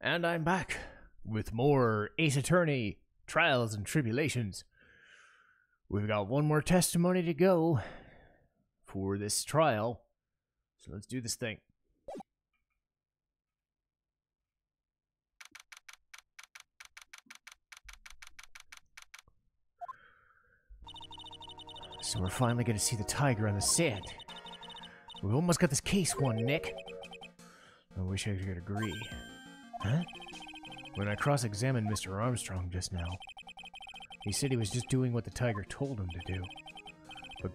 And I'm back with more Ace Attorney Trials and Tribulations. We've got one more testimony to go for this trial, so let's do this thing. So we're finally going to see the Tigre on the sand. We almost got this case won, Nick. I wish I could agree. Huh? When I cross-examined Mr. Armstrong just now, he said he was just doing what the Tigre told him to do. But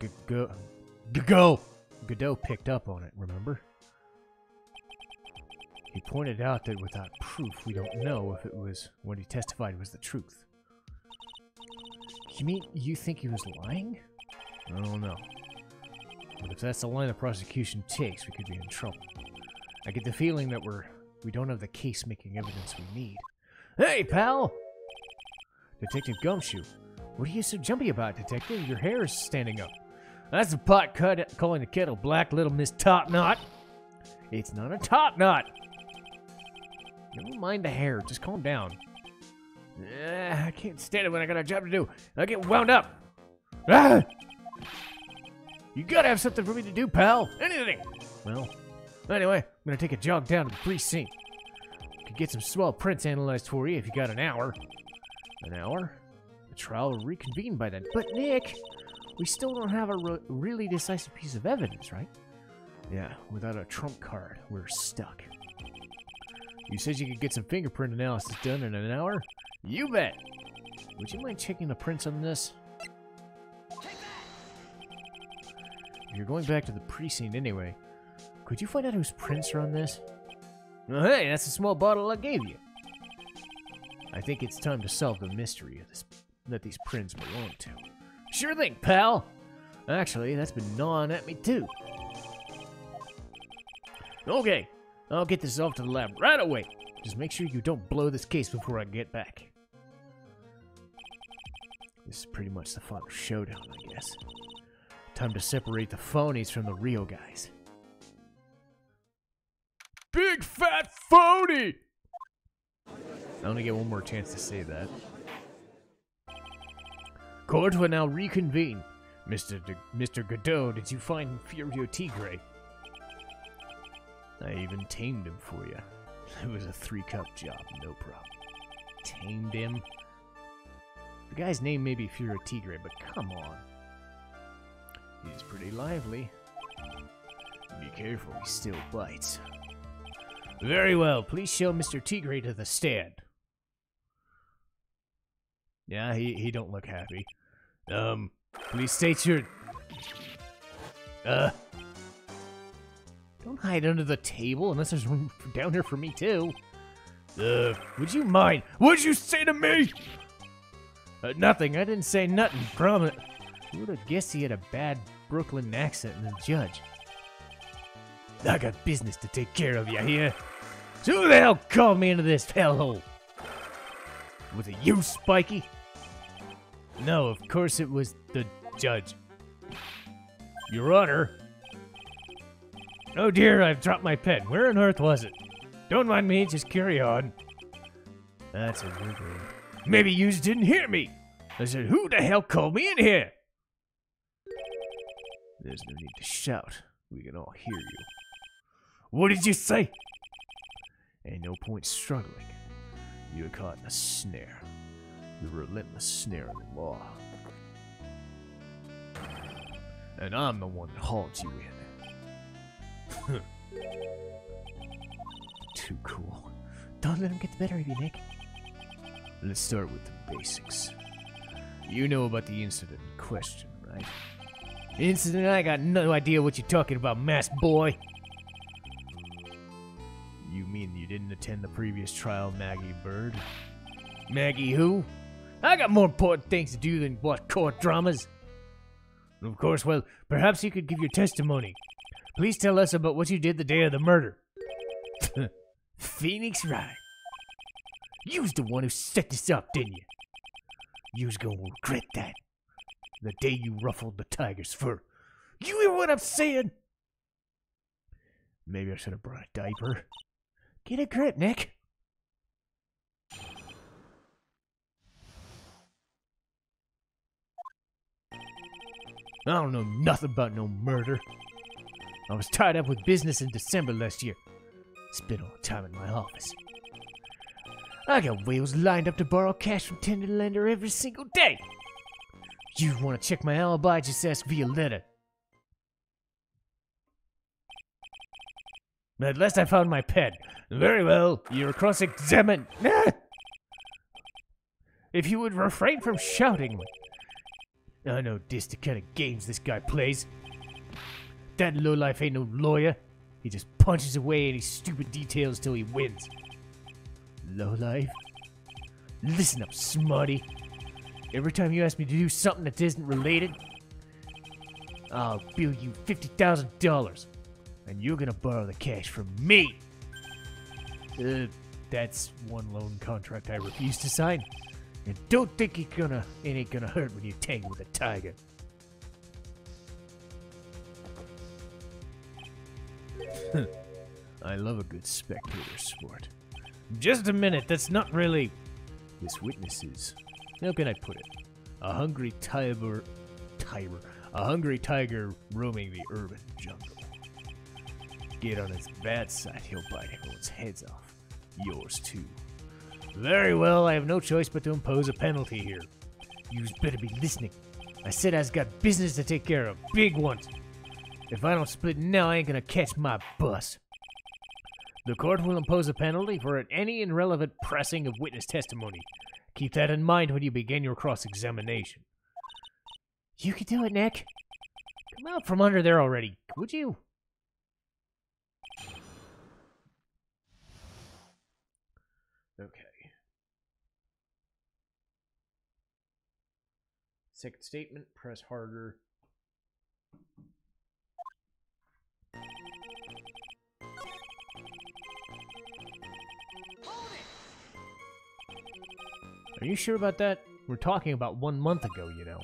Godot picked up on it, remember? He pointed out that without proof, we don't know if it was what he testified was the truth. You mean you think he was lying? I don't know. But if that's the line the prosecution takes, we could be in trouble. I get the feeling that we don't have the case-making evidence we need. Hey, pal! Detective Gumshoe. What are you so jumpy about, Detective? Your hair is standing up. That's a pot calling the kettle black, little Miss Top Knot. It's not a top knot. Never mind the hair. Just calm down. I can't stand it when I got a job to do. I get wound up. Ah! You gotta have something for me to do, pal. Anything. Well, anyway, I'm gonna take a jog down to the precinct. Could get some swell prints analyzed for you if you got an hour. An hour? The trial will reconvene by then. But Nick, we still don't have a really decisive piece of evidence, right? Yeah, without a trump card, we're stuck. You said you could get some fingerprint analysis done in an hour? You bet! Would you mind checking the prints on this? If you're going back to the precinct anyway, could you find out whose prints are on this? Oh, hey, that's a small bottle I gave you. I think it's time to solve the mystery of this, that these prints belong to. Sure thing, pal! Actually, that's been gnawing at me too. Okay, I'll get this off to the lab right away. Just make sure you don't blow this case before I get back. This is pretty much the final showdown, I guess. Time to separate the phonies from the real guys. Big fat phony! I only get one more chance to say that. Court will now reconvene. Mr. Godot, did you find Furio Tigre? I even tamed him for you. It was a 3-cup job, no problem. Tamed him? The guy's name may be Furio Tigre, but come on. He's pretty lively. Be careful, he still bites. Very well, please show Mr. Tigre to the stand. Yeah, he don't look happy. Please state your... Don't hide under the table unless there's room down here for me too. Would you mind? What'd you say to me? Nothing, I didn't say nothing, promise. Who would have guessed he had a bad Brooklyn accent in the judge? I got business to take care of, you hear? So who the hell called me into this hellhole? Was it you, Spiky? No, of course it was the judge. Your Honor. Oh dear, I've dropped my pen. Where on earth was it? Don't mind me, just carry on. That's a good one. Maybe you didn't hear me. I said, who the hell called me in here? There's no need to shout. We can all hear you. What did you say? Ain't no point struggling. You're caught in a snare. The relentless snare of the law. And I'm the one that hauled you in. Too cool. Don't let him get the better of you, Nick. Let's start with the basics. You know about the incident in question, right? Incident? I got no idea what you're talking about, masked boy. You mean you didn't attend the previous trial, Maggie Bird? Maggie who? I got more important things to do than watch court dramas. Of course, well, perhaps you could give your testimony. Please tell us about what you did the day of the murder. Phoenix Wright. You was the one who set this up, didn't you? You was gonna regret that. The day you ruffled the Tigre's fur. You hear what I'm saying? Maybe I should have brought a diaper. Get a grip, Nick. I don't know nothing about no murder. I was tied up with business in December last year. Spent all the time in my office. I got whales lined up to borrow cash from tender lender every single day. You want to check my alibi, just ask via letter. At last I found my pen. Very well, you're cross-examined. If you would refrain from shouting. I know this the kind of games this guy plays. That lowlife ain't no lawyer. He just punches away any stupid details till he wins. Lowlife? Listen up, smarty. Every time you ask me to do something that isn't related, I'll bill you $50,000. And you're gonna borrow the cash from me. That's one loan contract I refuse to sign. And don't think it ain't gonna hurt when you tangle with a tiger. I love a good spectator sport. Just a minute, that's not really... This witness is... How can I put it? A hungry tiger roaming the urban jungle. Get on his bad side, he'll bite everyone's heads off. Yours too. Very well, I have no choice but to impose a penalty here. You's better be listening. I said I's got business to take care of, big ones. If I don't split now, I ain't gonna catch my bus. The court will impose a penalty for any irrelevant pressing of witness testimony. Keep that in mind when you begin your cross-examination. You can do it, Nick. Come out from under there already, would you? Okay. Second statement, press harder. Are you sure about that? We're talking about 1 month ago, you know.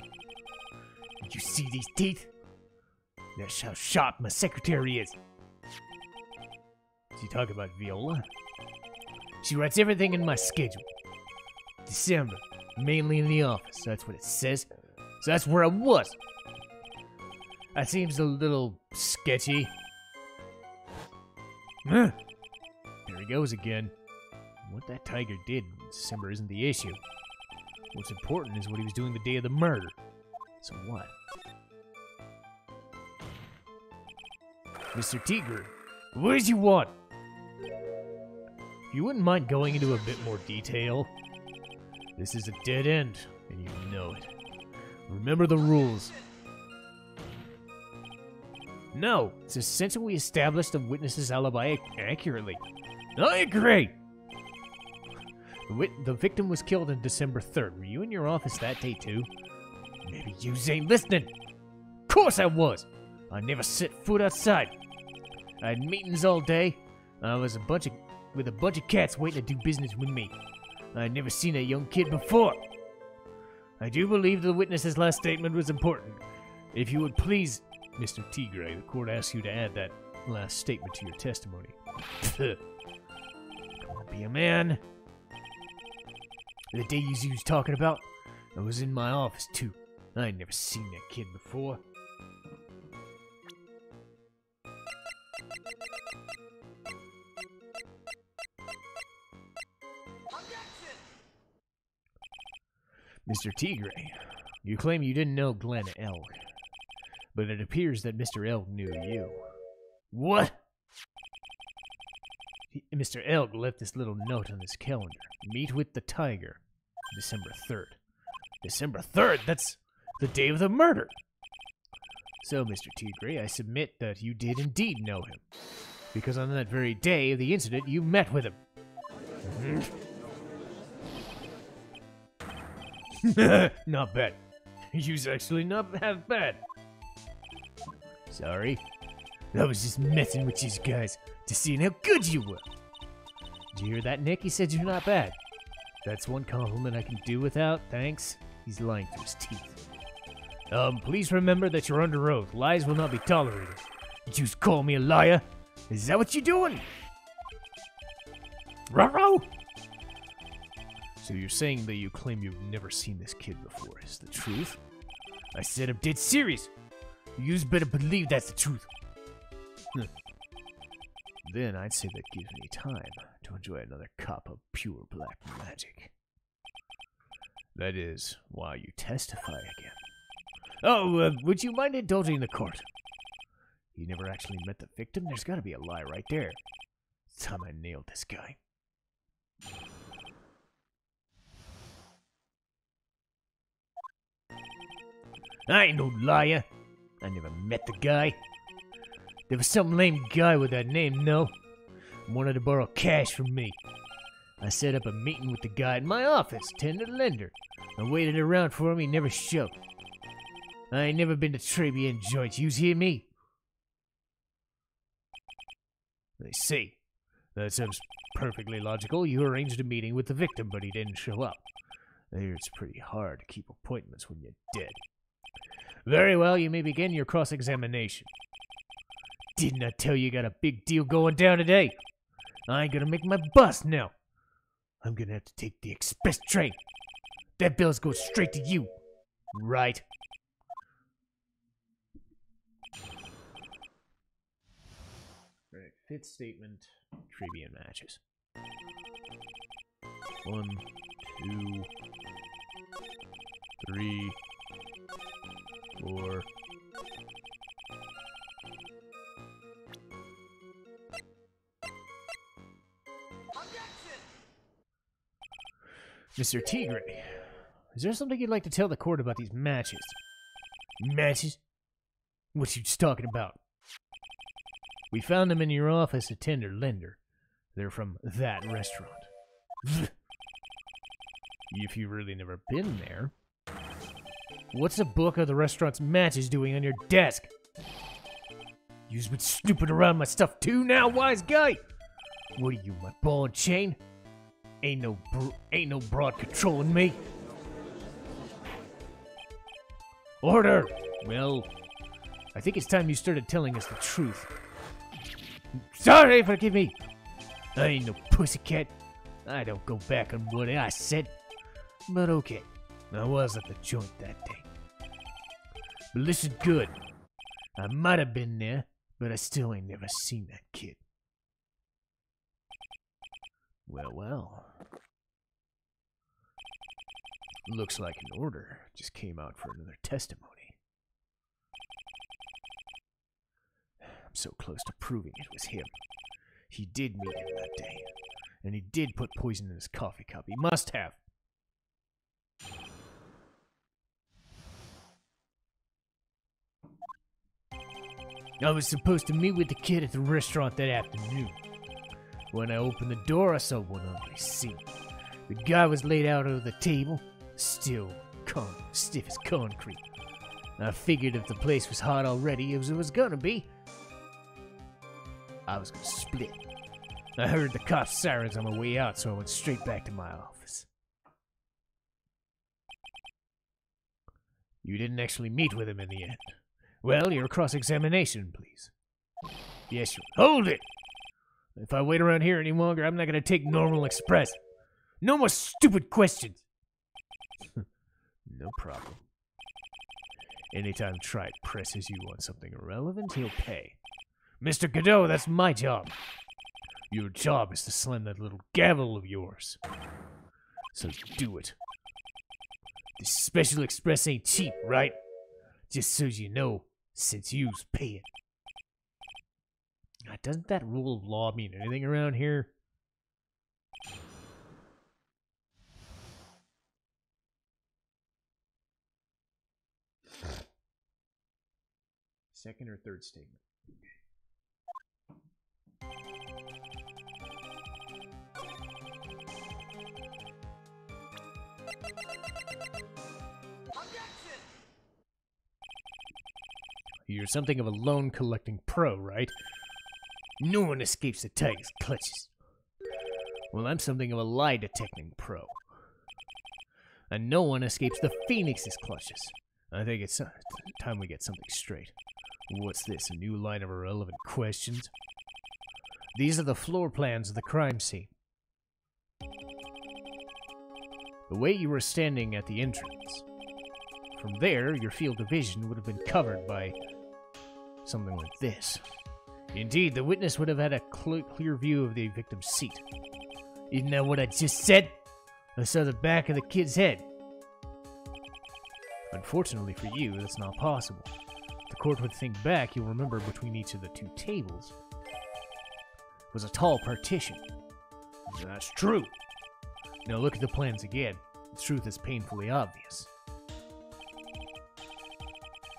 Did you see these teeth? That's how sharp my secretary is. Is he talking about Viola? She writes everything in my schedule. December, mainly in the office. That's what it says. So that's where I was. That seems a little sketchy. There he goes again. What that tiger did in December isn't the issue. What's important is what he was doing the day of the murder. So what? Mr. Tigre, what does you want? If you wouldn't mind going into a bit more detail. This is a dead end, and you know it. Remember the rules. No, it's essential we establish the witness's alibi accurately. I agree! The victim was killed on December 3rd. Were you in your office that day too? Maybe you ain't listening. Of course I was! I never set foot outside. I had meetings all day. I was with a bunch of cats waiting to do business with me. I had never seen a young kid before. I do believe the witness's last statement was important. If you would please, Mr. Tigre, the court asks you to add that last statement to your testimony. Come on, be a man. The day you was talking about, I was in my office too. I ain't never seen that kid before. Mr. Tigre, you claim you didn't know Glenn Elg, but it appears that Mr. Elg knew you. What? Mr. Elg left this little note on his calendar. Meet with the Tiger, December 3rd. December 3rd? That's the day of the murder! So, Mr. Tigre, I submit that you did indeed know him, because on that very day of the incident, you met with him. Not bad. You's actually not half bad. Sorry. I was just messing with you guys to see how good you were. Did you hear that, Nick? He said you're not bad. That's one compliment I can do without, thanks. He's lying through his teeth. Please remember that you're under oath. Lies will not be tolerated. Did you call me a liar? Is that what you're doing? Ruh-roh! So you're saying that you claim you've never seen this kid before. Is the truth? I said I'm dead serious. You's better believe that's the truth. Then I'd say that gives me time to enjoy another cup of pure black magic. That is why you testify again. Oh, would you mind indulging the court? You never actually met the victim? There's gotta be a lie right there. It's time I nailed this guy. I ain't no liar. I never met the guy. There was some lame guy with that name, no? Wanted to borrow cash from me. I set up a meeting with the guy in my office, tender lender. I waited around for him, he never showed. I ain't never been to Tribune joints, you hear me? I see. That sounds perfectly logical. You arranged a meeting with the victim, but he didn't show up. I hear it's pretty hard to keep appointments when you're dead. Very well, you may begin your cross-examination. Didn't I tell you got a big deal going down today? I ain't gonna make my bus now. I'm gonna have to take the express train. That bill's going straight to you. Right. Right. Fifth statement. Tribune matches. 1, 2, 3, 4. Mr. Tigre, is there something you'd like to tell the court about these matches? Matches? What you talking about? We found them in your office at Tender Lender. They're from that restaurant. If you've really never been there. What's a book of the restaurant's matches doing on your desk? You've been snooping around my stuff too now, wise guy? What are you, my ball and chain? Ain't no broad controlling me. Order! Well, I think it's time you started telling us the truth. Sorry, forgive me. I ain't no pussycat. I don't go back on what I said. But okay, I was at the joint that day. But listen good. I might have been there, but I still ain't never seen that kid. Well, well. Looks like an order just came out for another testimony. I'm so close to proving it was him. He did meet him that day, and he did put poison in his coffee cup. He must have. I was supposed to meet with the kid at the restaurant that afternoon. When I opened the door, I saw one ugly scene. The guy was laid out on the table, still stiff as concrete. I figured if the place was hot already, as it was gonna be, I was gonna split. I heard the cops' sirens on my way out, so I went straight back to my office. You didn't actually meet with him in the end. Well, your cross-examination, please. Yes, sir. Hold it! If I wait around here any longer, I'm not gonna take normal express. No more stupid questions! No problem. Anytime Tribe presses you on something irrelevant, he'll pay. Mr. Godot, that's my job. Your job is to slam that little gavel of yours. So do it. This special express ain't cheap, right? Just so you know, since you's paying. Doesn't that rule of law mean anything around here? Second or third statement? You're something of a loan collecting pro, right? No one escapes the Tigre's clutches. Well, I'm something of a lie detecting pro. And no one escapes the Phoenix's clutches. I think it's time we get something straight. What's this, a new line of irrelevant questions? These are the floor plans of the crime scene. The way you were standing at the entrance. From there, your field of vision would have been covered by something like this. Indeed, the witness would have had a clear view of the victim's seat. Isn't that what I just said? I saw the back of the kid's head. Unfortunately for you, that's not possible. If the court would think back, you'll remember between each of the two tables was a tall partition. That's true. Now look at the plans again. The truth is painfully obvious.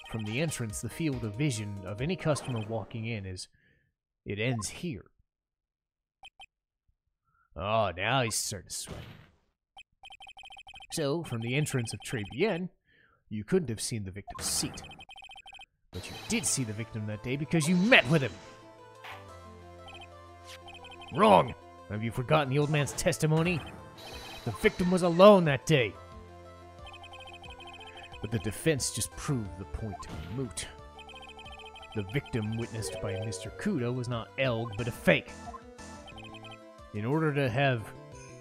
From the entrance, the field of vision of any customer walking in it ends here. Oh, now he's starting to sweat. So, from the entrance of Tribulations, you couldn't have seen the victim's seat. But you did see the victim that day because you met with him. Wrong! Have you forgotten the old man's testimony? The victim was alone that day. But the defense just proved the point to be moot. The victim witnessed by Mr. Kudo was not Elg, but a fake. In order to have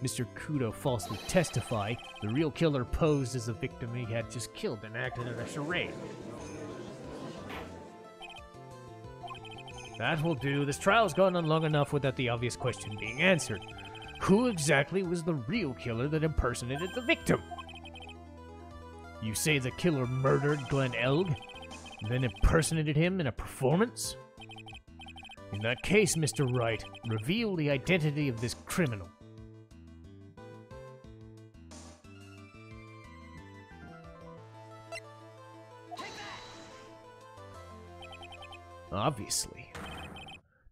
Mr. Kudo falsely testify, the real killer posed as the victim he had just killed and acted in a charade. That will do. This trial's gone on long enough without the obvious question being answered. Who exactly was the real killer that impersonated the victim? You say the killer murdered Glenn Elg, then impersonated him in a performance? In that case, Mr. Wright, reveal the identity of this criminal. Obviously.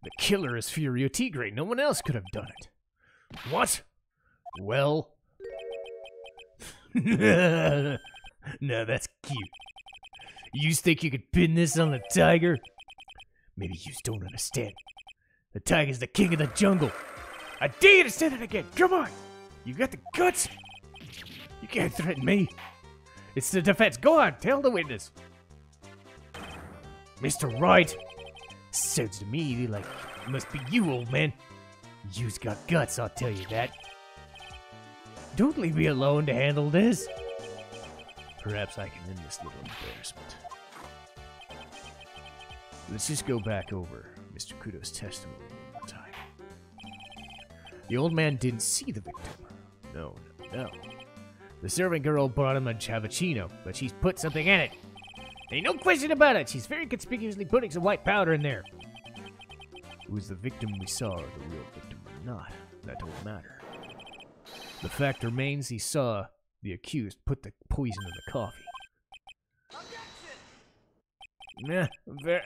The killer is Furio Tigre. No one else could have done it. What? Well... No, that's cute. You think you could pin this on the Tiger? Maybe you just don't understand. The Tiger's the king of the jungle. I dare you to say that again. Come on. You got the guts? You can't threaten me. It's the defense. Go on. Tell the witness. Mr. Wright. Sounds to me like it must be you, old man. You've got guts, I'll tell you that. Don't leave me alone to handle this. Perhaps I can end this little embarrassment. Let's just go back over Mr. Kudo's testimony one more time. The old man didn't see the victim. No. The servant girl brought him a cappuccino, but she's put something in it. Ain't no question about it. She's very conspicuously putting some white powder in there. Was the victim we saw or the real victim or not? That don't matter. The fact remains he saw the accused put the poison in the coffee. Nah,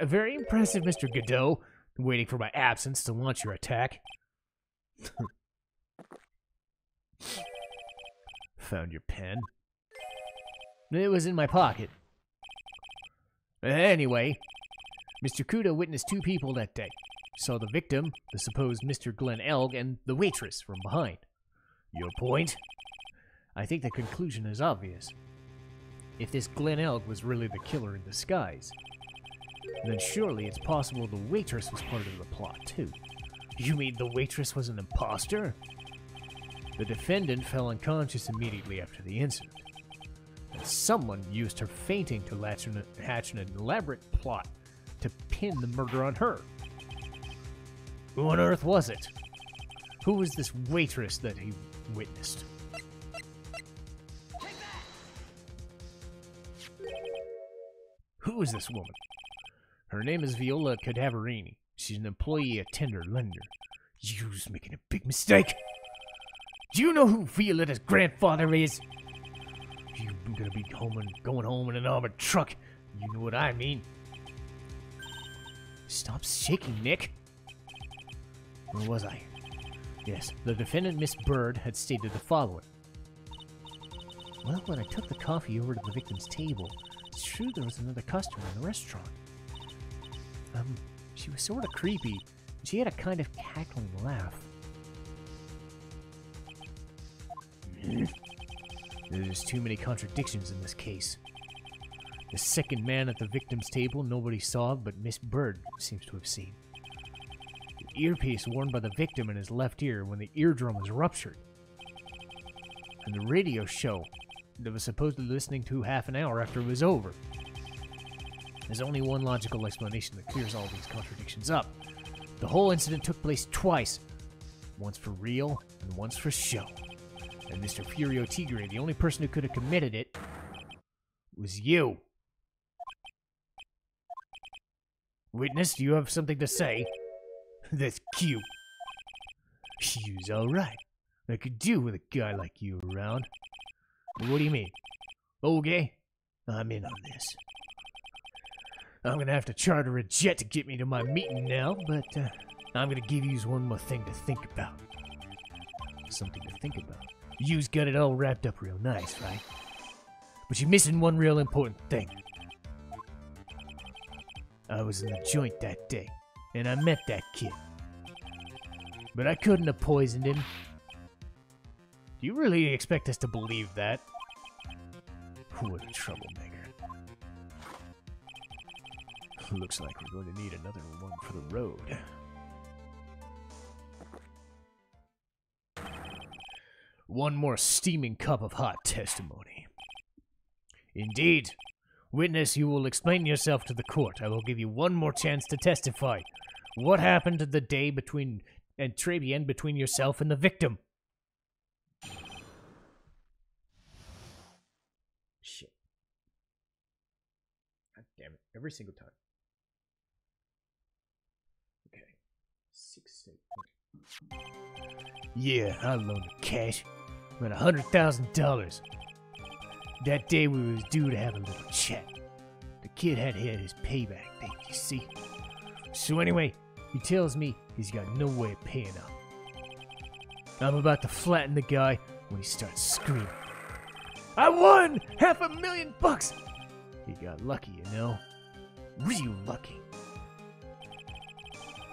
very impressive, Mr. Godot. Waiting for my absence to launch your attack. Found your pen? It was in my pocket. Anyway, Mr. Kudo witnessed two people that day. Saw the victim, the supposed Mr. Glenn Elg, and the waitress from behind. Your point? I think the conclusion is obvious. If this Glenn Elg was really the killer in disguise, then surely it's possible the waitress was part of the plot too. You mean the waitress was an imposter? The defendant fell unconscious immediately after the incident. And someone used her fainting to hatch an elaborate plot to pin the murder on her. Who on earth was it? Who was this waitress that he witnessed? Who is this woman? Her name is Viola Cadaverini. She's an employee at Tender Lender. You're making a big mistake. Do you know who Violetta's grandfather is? You're gonna be going home in an armored truck. You know what I mean. Stop shaking, Nick. Where was I? Yes, the defendant, Miss Bird, had stated the following. Well, when I took the coffee over to the victim's table, it's true there was another customer in the restaurant. She was sort of creepy. She had a kind of cackling laugh. There's too many contradictions in this case. The second man at the victim's table nobody saw, but Miss Bird seems to have seen. The earpiece worn by the victim in his left ear when the eardrum was ruptured. And the radio show that was supposedly listening to half an hour after it was over. There's only one logical explanation that clears all these contradictions up. The whole incident took place twice. Once for real, and once for show. And Mr. Furio Tigre, the only person who could have committed it, was you. Witness, do you have something to say? That's cute. You's alright. I could do with a guy like you around. What do you mean? Okay, I'm in on this. I'm gonna have to charter a jet to get me to my meeting now, but I'm gonna give yous one more thing to think about. Something to think about. Yous got it all wrapped up real nice, right? But you're missing one real important thing. I was in the joint that day, and I met that kid. But I couldn't have poisoned him. Do you really expect us to believe that? What a troublemaker. Looks like we're going to need another one for the road. One more steaming cup of hot testimony. Indeed. Witness, you will explain yourself to the court. I will give you one more chance to testify. What happened the day between yourself and the victim? Shit. God damn it. Every single time. Okay. 6, 8. Yeah, I loaned the cash. About $100,000. That day we was due to have a little chat. The kid had his payback date, you see. So anyway, he tells me he's got no way of paying up. I'm about to flatten the guy when he starts screaming. I won! $500,000! He got lucky, you know. Real lucky.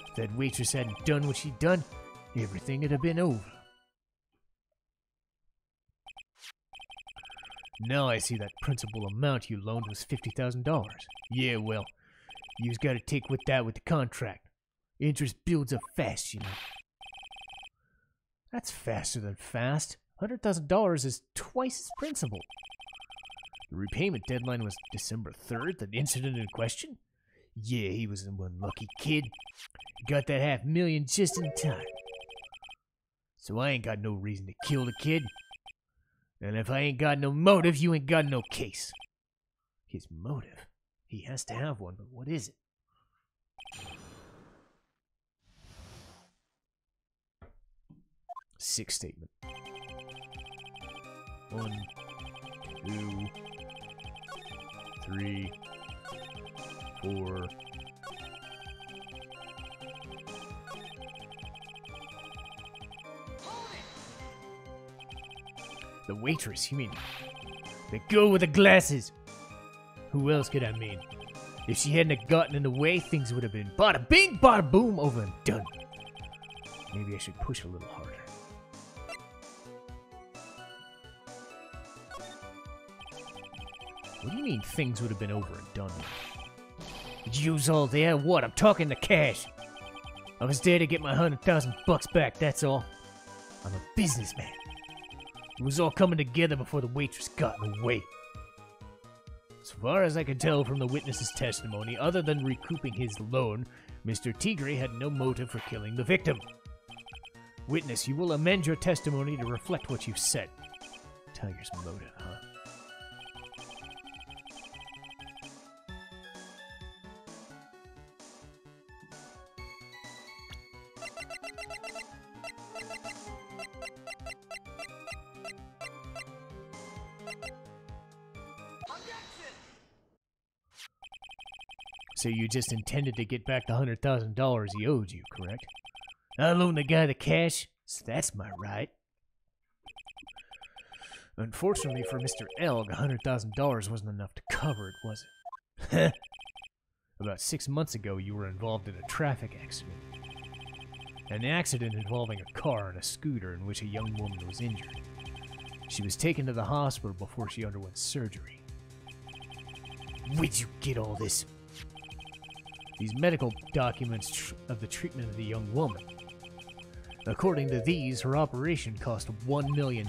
If that waitress hadn't done what she'd done, everything would have been over. Now I see that principal amount you loaned was $50,000. Yeah, well, you's got to take with that with the contract. Interest builds up fast, you know. That's faster than fast. $100,000 is twice its principal. The repayment deadline was December 3rd, the incident in question? Yeah, he was one lucky kid. He got that $500,000 just in time. So I ain't got no reason to kill the kid. And if I ain't got no motive, you ain't got no case. His motive? He has to have one, but what is it? Sixth statement. 1, 2, 3, 4. The waitress, you mean? The girl with the glasses. Who else could I mean? If she hadn't gotten in the way, things would have been bada bing, bada boom, over and done. Maybe I should push a little harder. What do you mean things would have been over and done with? Use all there? What? I'm talking the cash. I was there to get my $100,000 back, that's all. I'm a businessman. It was all coming together before the waitress got in the way. As far as I can tell from the witness's testimony, other than recouping his loan, Mr. Tigre had no motive for killing the victim. Witness, you will amend your testimony to reflect what you've said. Tiger's motive, huh? So you just intended to get back the $100,000 he owed you, correct? I loaned the guy the cash, so that's my right. Unfortunately for Mr. Elg, $100,000 wasn't enough to cover it, was it? About 6 months ago, you were involved in a traffic accident. An accident involving a car and a scooter in which a young woman was injured. She was taken to the hospital before she underwent surgery. Where'd you get all this? These medical documents of the treatment of the young woman. According to these, her operation cost $1 million.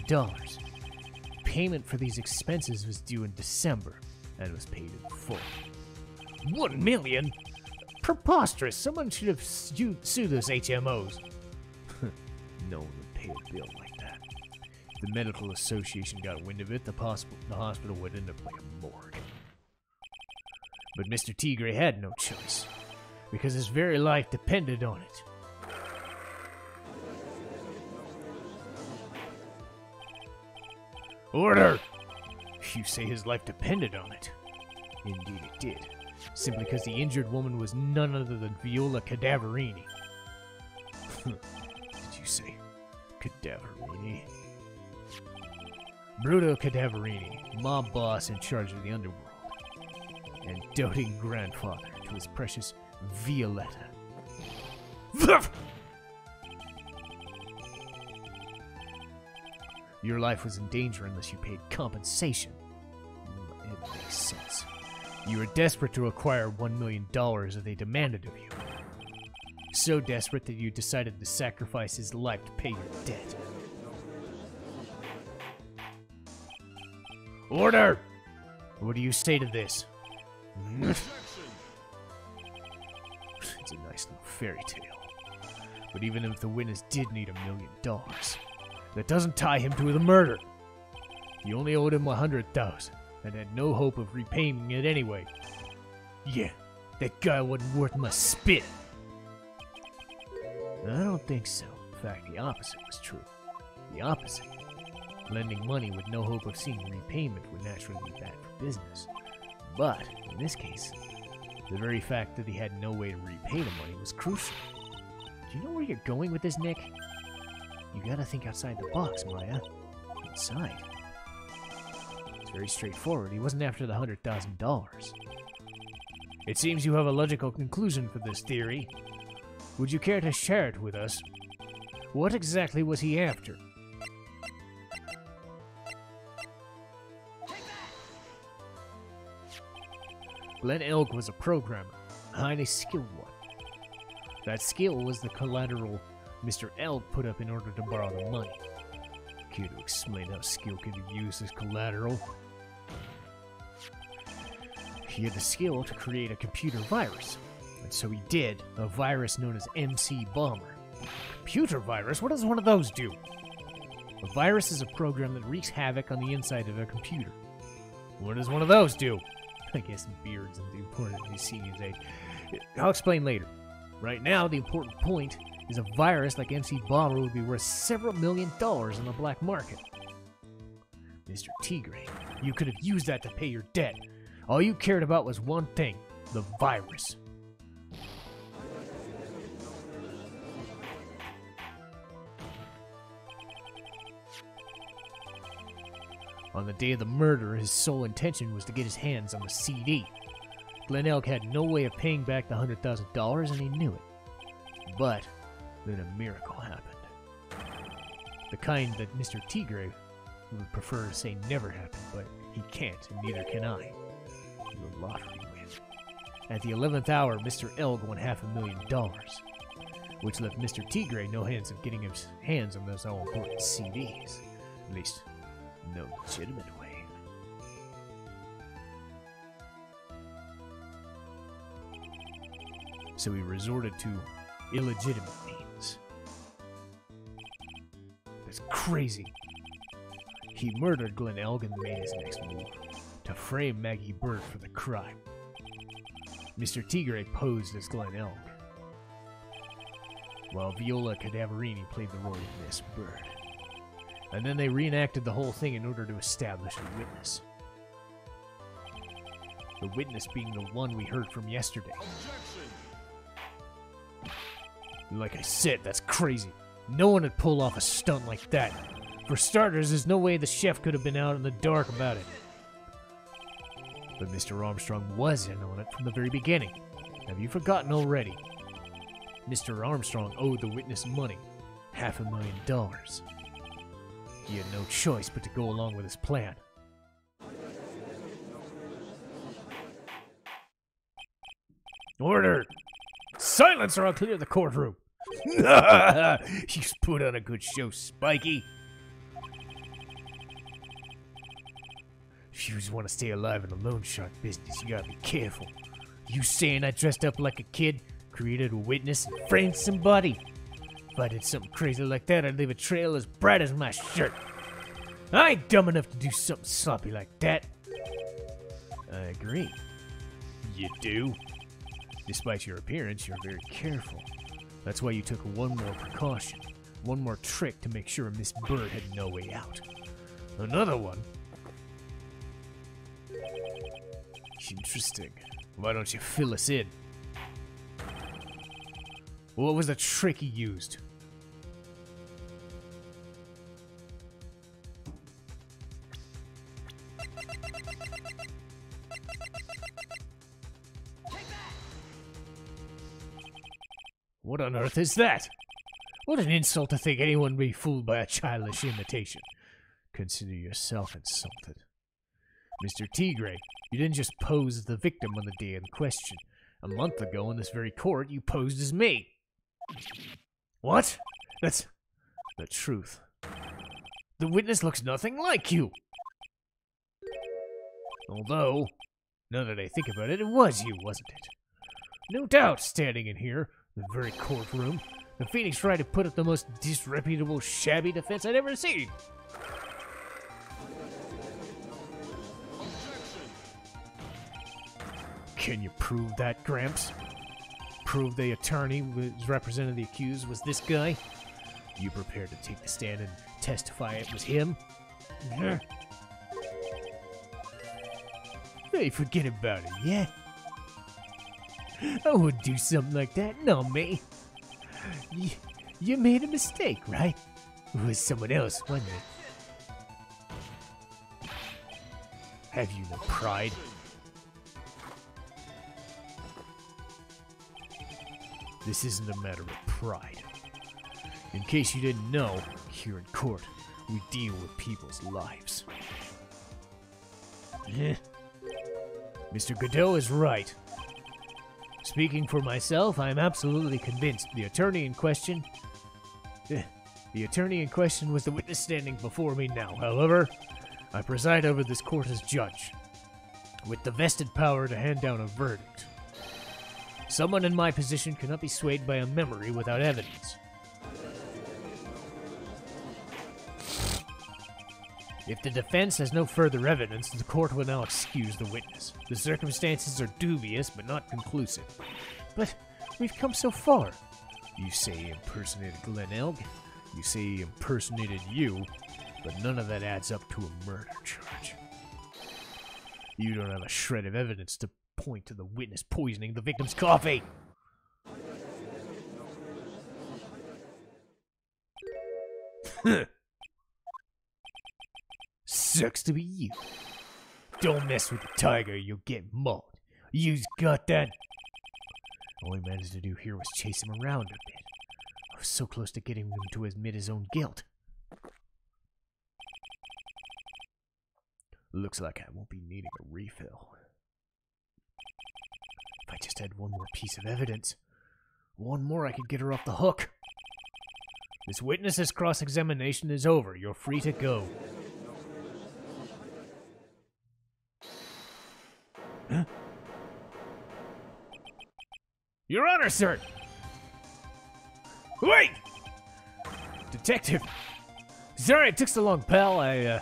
Payment for these expenses was due in December and was paid in full. 1 million? Preposterous. Someone should have sued those HMOs. No one would pay a bill like that. If the medical association got wind of it, the hospital would end up like a morgue. But Mr. Tigre had no choice, because his very life depended on it. Order! You say his life depended on it. Indeed it did. Simply because the injured woman was none other than Viola Cadaverini. Did you say Cadaverini? Bruto Cadaverini, mob boss in charge of the underworld, and doting grandfather to his precious Violetta. Your life was in danger unless you paid compensation. It makes sense. You were desperate to acquire $1 million that they demanded of you. So desperate that you decided to sacrifice his life to pay your debt. Order! What do you say to this? It's a nice little fairy tale. But even if the witness did need $1 million, that doesn't tie him to the murder. You only owed him $100,000 and had no hope of repaying it anyway. Yeah, that guy wasn't worth my spit. I don't think so. In fact, the opposite was true. The opposite. Lending money with no hope of seeing repayment would naturally be bad for business. But, in this case, the very fact that he had no way to repay the money was crucial. Do you know where you're going with this, Nick? You gotta think outside the box, Maya. Inside. It's very straightforward. He wasn't after the $100,000. It seems you have a logical conclusion for this theory. Would you care to share it with us? What exactly was he after? Glenn Elk was a programmer, a highly skilled one. That skill was the collateral Mr. Elk put up in order to borrow the money. Care to explain how skill can be used as collateral? He had the skill to create a computer virus, and so he did, a virus known as MC Bomber. Computer virus? What does one of those do? A virus is a program that wreaks havoc on the inside of a computer. What does one of those do? I guess beards and the important of these seniors age. I'll explain later. Right now, the important point is a virus like MC Bomber would be worth several $1 million in the black market. Mr. Tigre, you could have used that to pay your debt. All you cared about was one thing, the virus. On the day of the murder, his sole intention was to get his hands on the CD. Glenn Elk had no way of paying back the $100,000, and he knew it. But then a miracle happened. The kind that Mr. Tigre would prefer to say never happened, but he can't, and neither can I. The lottery win. At the 11th hour, Mr. Elk won $500,000, which left Mr. Tigre no hands of getting his hands on those all-important CDs. At least, no legitimate way. So he resorted to illegitimate means. That's crazy. He murdered Glenn Elk and made his next move, to frame Maggie Bird for the crime. Mr. Tigre posed as Glenn Elk, while Viola Cadaverini played the role of Miss Bird. And then they reenacted the whole thing in order to establish a witness. The witness being the one we heard from yesterday. Like I said, that's crazy. No one would pull off a stunt like that. For starters, there's no way the chef could have been out in the dark about it. But Mr. Armstrong was in on it from the very beginning. Have you forgotten already? Mr. Armstrong owed the witness money, $500,000. He had no choice but to go along with his plan. Order! Silence or I'll clear the courtroom! You've put on a good show, Spiky. If you just want to stay alive in the loan shark business, you gotta be careful. You saying I dressed up like a kid, created a witness, and framed somebody? If I did something crazy like that, I'd leave a trail as bright as my shirt. I ain't dumb enough to do something sloppy like that. I agree. You do? Despite your appearance, you're very careful. That's why you took one more precaution. One more trick to make sure Miss Bird had no way out. Another one? Interesting. Why don't you fill us in? What was the trick he used? What on earth is that? What an insult to think anyone would be fooled by a childish imitation. Consider yourself insulted. Mr. Tigre, you didn't just pose as the victim on the day in question. A month ago in this very court, you posed as me. What? That's the truth. The witness looks nothing like you. Although, now that I think about it, it was you, wasn't it? No doubt, standing in here, the very courtroom, the Phoenix Wright had put up the most disreputable, shabby defense I'd ever seen. Can you prove that, Gramps? Prove the attorney who represented the accused was this guy? You prepared to take the stand and testify it was him? Hey, forget about it, yeah? I wouldn't do something like that, no, me. You made a mistake, right? It was someone else, wasn't it? Have you no pride? This isn't a matter of pride. In case you didn't know, here in court, we deal with people's lives. Mr. Godot is right. Speaking for myself, I am absolutely convinced the attorney in question was the witness standing before me now. However, I preside over this court as judge, with the vested power to hand down a verdict. Someone in my position cannot be swayed by a memory without evidence. If the defense has no further evidence, the court will now excuse the witness. The circumstances are dubious, but not conclusive. But we've come so far. You say he impersonated Glen Elg, you say he impersonated you, but none of that adds up to a murder charge. You don't have a shred of evidence to point to the witness poisoning the victim's coffee. Sucks to be you. Don't mess with the tiger, you'll get mauled. You's got that. All I managed to do here was chase him around a bit. I was so close to getting him to admit his own guilt. Looks like I won't be needing a refill. If I just had one more piece of evidence, one more I could get her off the hook. This witness's cross-examination is over. You're free to go. Huh? Your Honor, sir! Wait! Detective! Sorry it took so long, pal. I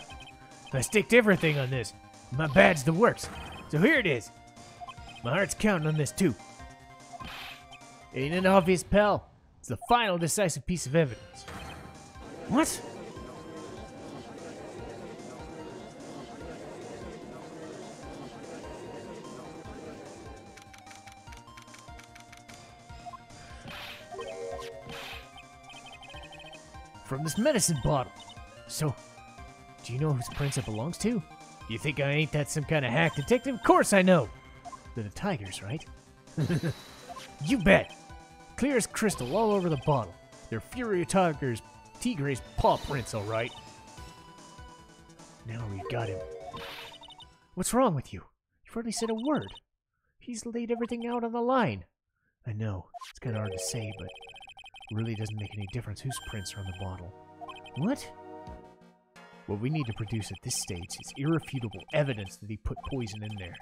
staked everything on this. My bad's the works. So here it is. My heart's counting on this, too. Ain't it obvious, pal? It's the final decisive piece of evidence. What? From this medicine bottle. So, do you know whose prints it belongs to? You think I ain't that some kind of hack detective? Of course I know! They're the Tigers, right? You bet! Clear as crystal all over the bottle. They're Furio Tigre's paw prints, alright. Now we got him. What's wrong with you? You've hardly said a word. He's laid everything out on the line. I know, it's kind of hard to say, but it really doesn't make any difference whose prints are on the bottle. What? What we need to produce at this stage is irrefutable evidence that he put poison in there.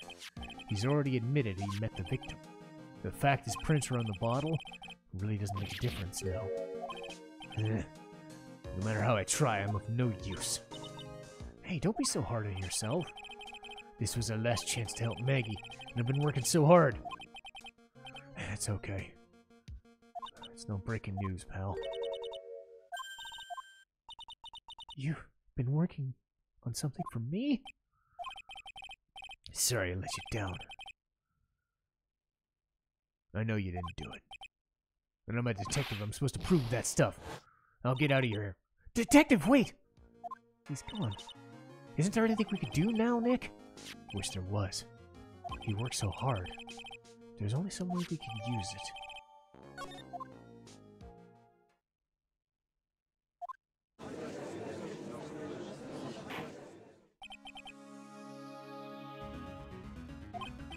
He's already admitted he met the victim. The fact his prints are on the bottle really doesn't make a difference now. No matter how I try, I'm of no use. Hey, don't be so hard on yourself. This was our last chance to help Maggie, and I've been working so hard. It's okay. It's no breaking news, pal. You've been working on something for me? Sorry I let you down. I know you didn't do it. And I'm a detective. I'm supposed to prove that stuff. I'll get out of your hair. Detective, wait! He's gone. Isn't there anything we could do now, Nick? Wish there was. He worked so hard. There's only some way we can use it.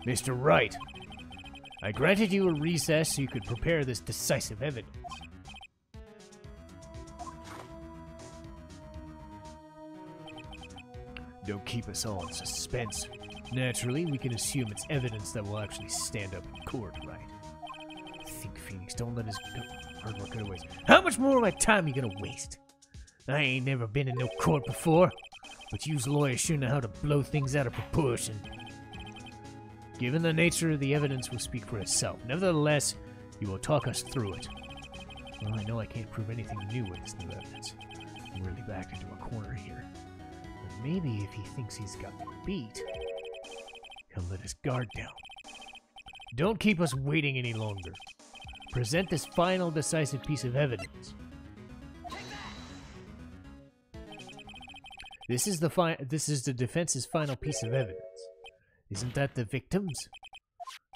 Mr. Wright, I granted you a recess so you could prepare this decisive evidence. Don't keep us all in suspense. Naturally, we can assume it's evidence that will actually stand up in court, right? Think, Phoenix, don't let his hard work go to waste. How much more of my time are you gonna waste? I ain't never been in no court before, but you lawyers sure know how to blow things out of proportion. Given the nature of the evidence will speak for itself. Nevertheless, you will talk us through it. Well, I know I can't prove anything new with this new evidence. I'm really backed into a corner here. But maybe if he thinks he's got me beat, he'll let his guard down. Don't keep us waiting any longer. Present this final decisive piece of evidence. This is the defense's final piece of evidence. Isn't that the victim's?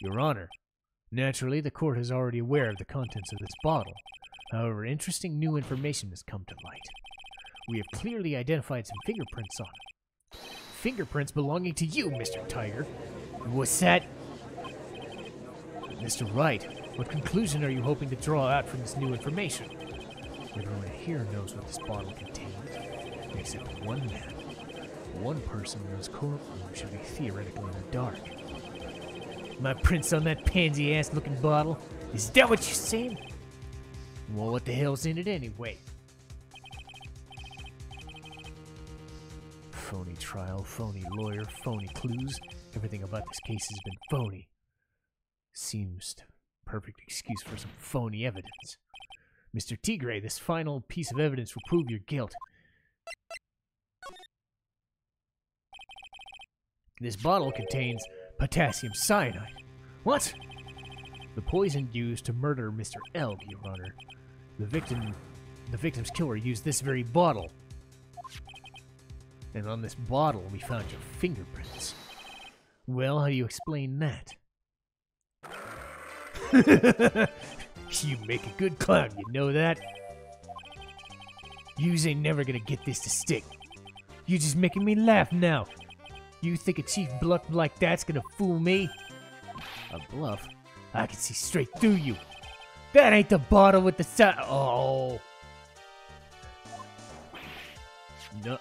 Your Honor, naturally the court is already aware of the contents of this bottle. However, interesting new information has come to light. We have clearly identified some fingerprints on it. Fingerprints belonging to you, Mr. Tigre. What's that? Mr. Wright, what conclusion are you hoping to draw out from this new information? Everyone here knows what this bottle contains, except one man. One person in his courtroom should be theoretically in the dark. My prints on that pansy-ass looking bottle? Is that what you're saying? Well, what the hell's in it anyway? Phony trial, phony lawyer, phony clues. Everything about this case has been phony. Seems the perfect excuse for some phony evidence. Mr. Tigre, this final piece of evidence will prove your guilt. This bottle contains potassium cyanide. What? The poison used to murder Mr. Elg, Your Honor. The victim's killer used this very bottle. And on this bottle, we found your fingerprints. Well, how do you explain that? You make a good clown, you know that? Yous ain't never gonna get this to stick. You just making me laugh now. You think a cheap bluff like that's gonna fool me? A bluff? I can see straight through you. That ain't the bottle with the Oh. No.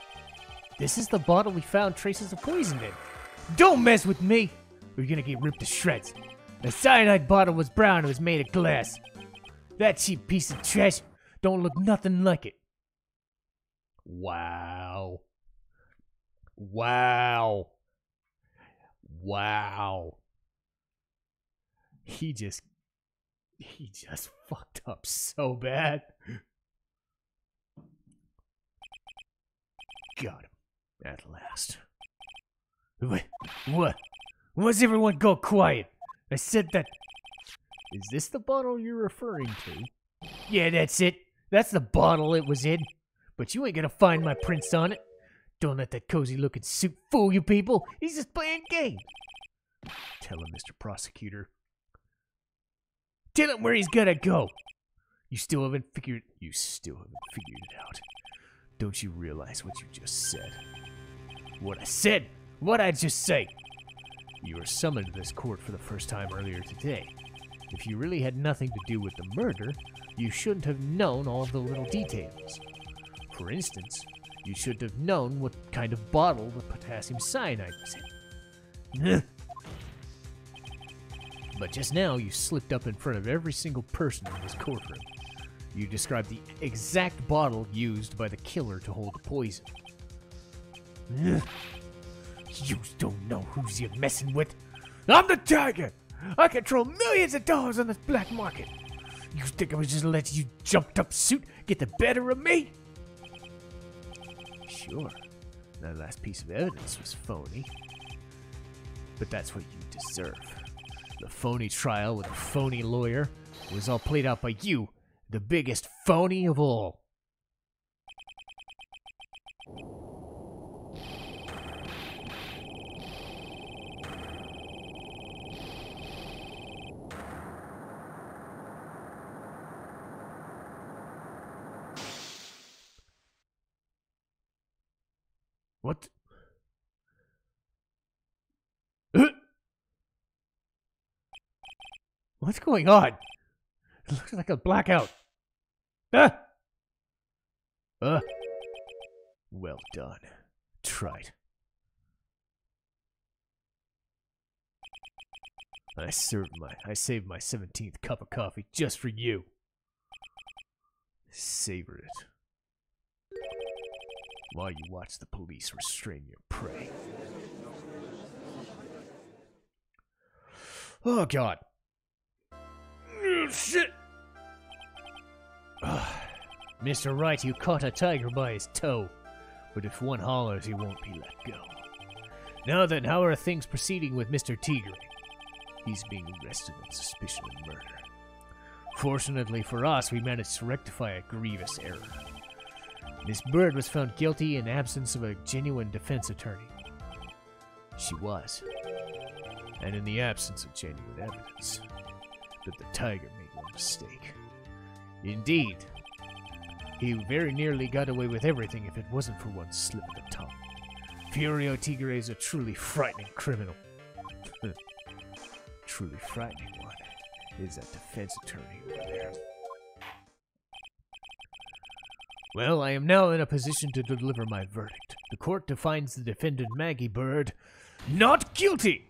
This is the bottle we found traces of poison in. Don't mess with me, or you're gonna get ripped to shreds. The cyanide bottle was brown and was made of glass. That cheap piece of trash don't look nothing like it. Wow. Wow. Wow. He just fucked up so bad. Got him. At last. What? Why's everyone go quiet? I said that... Is this the bottle you're referring to? Yeah, that's it. That's the bottle it was in. But you ain't gonna find my prints on it. Don't let that cozy-looking suit fool you people. He's just playing games. Tell him, Mr. Prosecutor. Tell him where he's gotta go. You still haven't figured it out. Don't you realize what you just said? What I said? What'd I just say? You were summoned to this court for the first time earlier today. If you really had nothing to do with the murder, you shouldn't have known all the little details. For instance, You should have known what kind of bottle the potassium cyanide was in. But just now, you slipped up in front of every single person in this courtroom. You described the exact bottle used by the killer to hold the poison. You don't know who's you're messing with. I'm the Tiger! I control millions of dollars on this black market. You think I was just letting you jumped up suit get the better of me? Sure, that last piece of evidence was phony. But that's what you deserve. The phony trial with a phony lawyer was all played out by you, the biggest phony of all. What? What's going on? It looks like a blackout. Well done. Tried. I saved my 17th cup of coffee just for you. Savor it. While you watch the police restrain your prey. Oh, God. Oh, shit! Mr. Wright, you caught a tiger by his toe. But if one hollers, he won't be let go. Now then, how are things proceeding with Mr. Tigre? He's being arrested on suspicion of murder. Fortunately for us, we managed to rectify a grievous error. Miss Bird was found guilty in absence of a genuine defense attorney. She was. And in the absence of genuine evidence. But the Tiger made one mistake. Indeed, he very nearly got away with everything if it wasn't for one slip of the tongue. Furio Tigre is a truly frightening criminal. Truly frightening one is that defense attorney over there. Well, I am now in a position to deliver my verdict. The court defines the defendant Maggie Bird not guilty!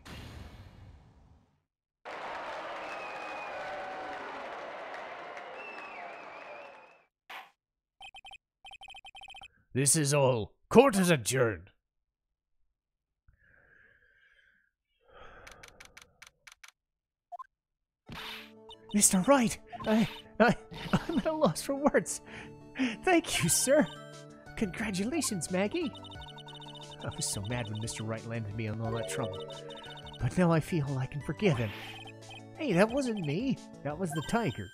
This is all. Court is adjourned. Mr. Wright, I'm at a loss for words. Thank you, sir. Congratulations, Maggie. I was so mad when Mr. Wright landed me on all that trouble. But now I feel I can forgive him. Hey, that wasn't me. That was the Tiger.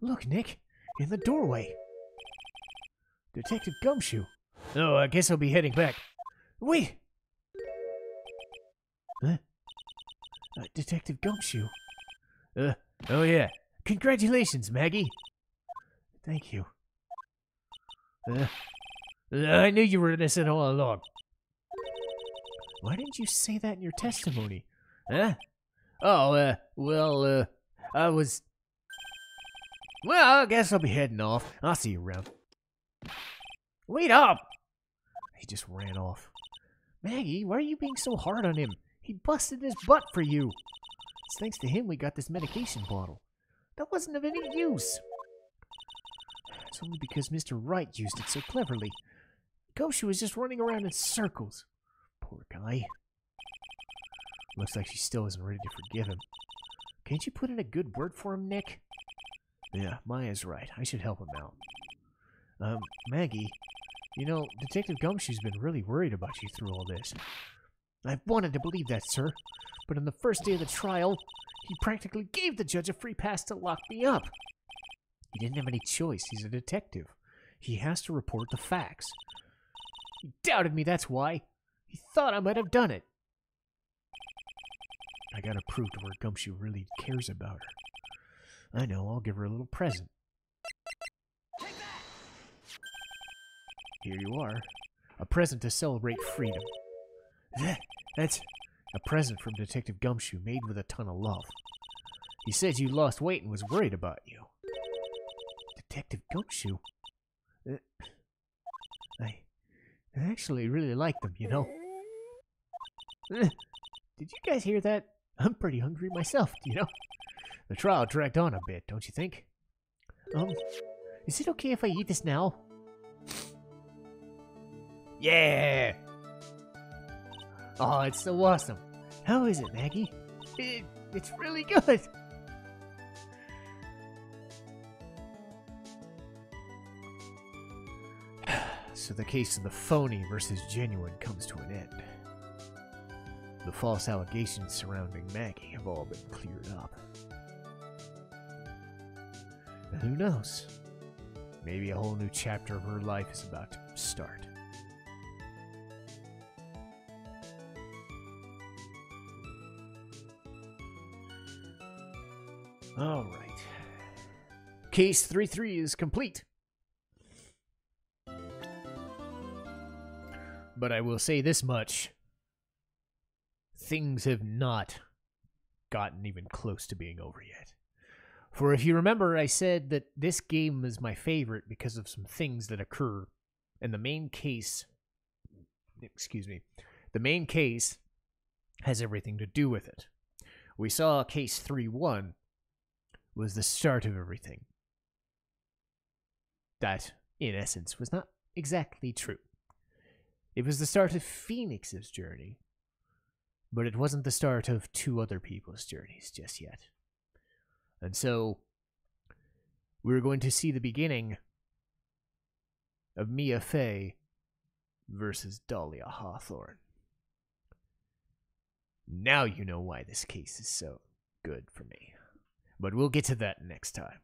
Look, Nick, in the doorway. Detective Gumshoe. Oh, I guess I'll be heading back. Wait! Huh? Detective Gumshoe. Oh yeah. Congratulations, Maggie. Thank you. I knew you were innocent all along. Why didn't you say that in your testimony? Huh? Oh, well, I was... Well, I guess I'll be heading off. I'll see you around. Wait up! He just ran off. Maggie, why are you being so hard on him? He busted his butt for you. It's thanks to him we got this medication bottle. That wasn't of any use. It's only because Mr. Wright used it so cleverly. Goshu was just running around in circles. Poor guy. Looks like she still isn't ready to forgive him. Can't you put in a good word for him, Nick? Yeah, Maya's right. I should help him out. Maggie, you know, Detective Gumshoe's been really worried about you through all this. I wanted to believe that, sir, but on the first day of the trial, he practically gave the judge a free pass to lock me up. He didn't have any choice. He's a detective. He has to report the facts. He doubted me, that's why. He thought I might have done it. I gotta prove to her Gumshoe really cares about her. I know, I'll give her a little present. Here you are. A present to celebrate freedom. That's a present from Detective Gumshoe made with a ton of love. He said you lost weight and was worried about you. Detective Gumshoe? I actually really like them, you know. Did you guys hear that? I'm pretty hungry myself, you know. The trial dragged on a bit, don't you think? Is it okay if I eat this now? Yeah! Oh, it's so awesome. How is it, Maggie? It's really good. So the case of the phony versus genuine comes to an end. The false allegations surrounding Maggie have all been cleared up. And who knows? Maybe a whole new chapter of her life is about to start. Alright. Case 3-3 is complete. But I will say this much. Things have not gotten even close to being over yet. For if you remember, I said that this game is my favorite because of some things that occur in the main case. Excuse me. The main case has everything to do with it. We saw case 3-1 was the start of everything. That, in essence, was not exactly true. It was the start of Phoenix's journey, but it wasn't the start of two other people's journeys just yet. And so, we're going to see the beginning of Mia Fey versus Dahlia Hawthorne. Now you know why this case is so good for me. But we'll get to that next time.